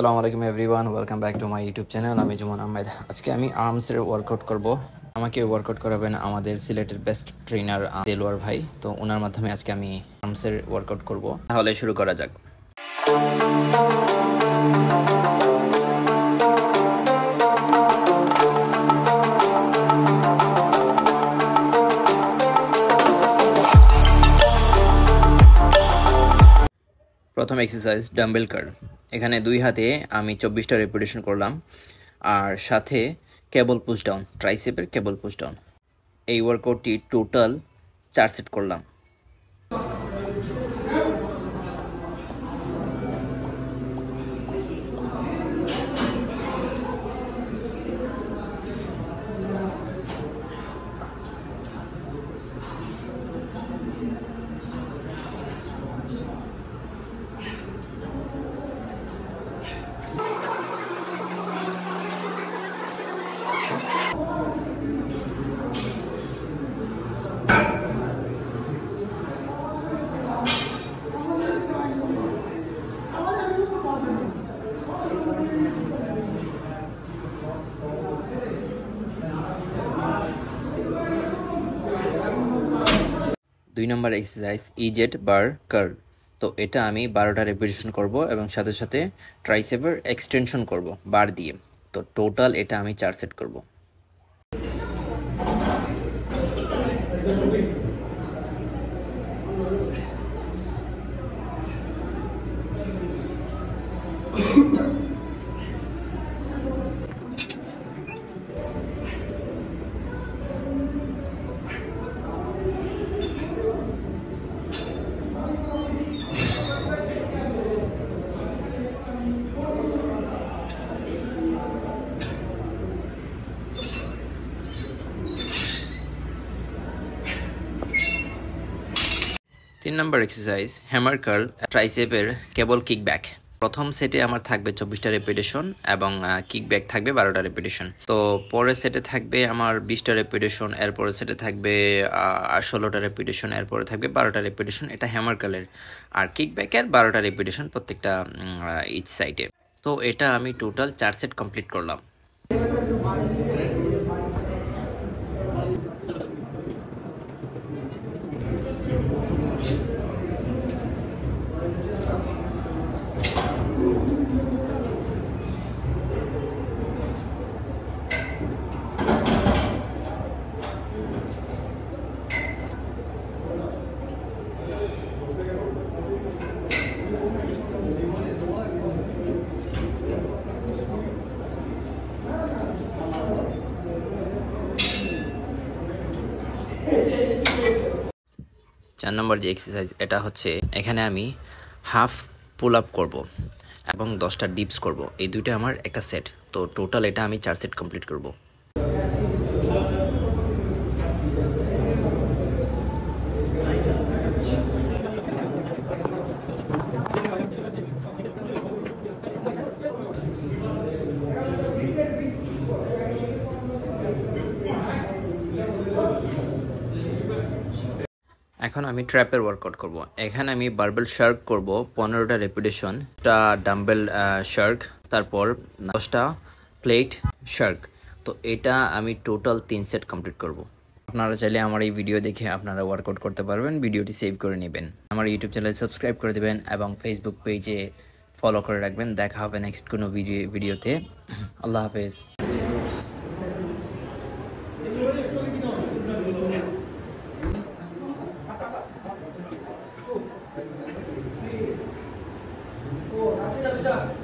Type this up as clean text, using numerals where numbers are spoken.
আসসালামু আলাইকুম everyone, welcome back to my YouTube channel. আমি জুমন আহমেদ। আজকে আমি আর্মসের ওয়ার্কআউট করব। আমাকে ওয়ার্কআউট করাবেন আমাদের সিলেটের বেস্ট ট্রেনার দেলোয়ার ভাই। তো ওনার মাধ্যমে আজকে আমি আর্মসের ওয়ার্কআউট করব। তাহলে শুরু করা যাক। প্রথম এক্সারসাইজ ডাম্বেল কার্ল। এখানে দুই হাতে আমি 24টা রেপিটেশন করলাম, আর সাথে কেবল পুশ ডাউন, ট্রাইসেপের কেবল পুশ ডাউন। এই ওয়ার্কআউটটি টোটাল 4 সেট করলাম। দুই নম্বর এক্সারসাইজ ইজেট বার কার্ল। তো এটা আমি 12টা রেপিটেশন করব এবং সাথে সাথে ট্রাইসেপের এক্সটেনশন করব বার দিয়ে। তো টোটাল এটা আমি 4 সেট করব। তিন নম্বর এক্সারসাইজ হ্যামার কার্ল, ট্রাইসেপের কেবল কিকব্যাক। প্রথম সেটে আমার থাকবে 24টা রেপিটেশন এবং কিকব্যাক থাকবে 12টা রেপিটেশন। তো পরের সেটে থাকবে আমার 20টা রেপিটেশন, এরপরের সেটে থাকবে 16টা রেপিটেশন, এরপরে থাকবে 12টা রেপিটেশন। এটা হ্যামার কার্লের। আর কিকব্যাকের 12টা রেপিটেশন প্রত্যেকটা ইচ সাইডে। তো এটা আমি টোটাল 4 সেট কমপ্লিট করলাম। চার নম্বর যে এক্সারসাইজ এটা হচ্ছে, এখানে আমি হাফ পুল আপ করব এবং 10টা ডিপস করব। এই দুইটা আমার একটা সেট। তো টোটাল এটা আমি 4 সেট কমপ্লিট করব। এখন আমি ট্র্যাপের ওয়ার্কআউট করব। এখানে আমি বারবেল শার্ক করব 15টা রেপিটেশন, টা ডাম্বেল শার্ক, তারপর 10টা প্লেট শার্ক। তো এটা আমি টোটাল 3 সেট কমপ্লিট করব। আপনারা চাইলে আমার এই ভিডিও দেখে আপনারা ওয়ার্কআউট করতে পারবেন। ভিডিওটি সেভ করে নেবেন, আমার ইউটিউব চ্যানেল সাবস্ক্রাইব করে দেবেন এবং ফেসবুক পেজে ফলো করে রাখবেন। দেখা হবে নেক্সট কোনো ভিডিওতে। আল্লাহ হাফেজ। Oh,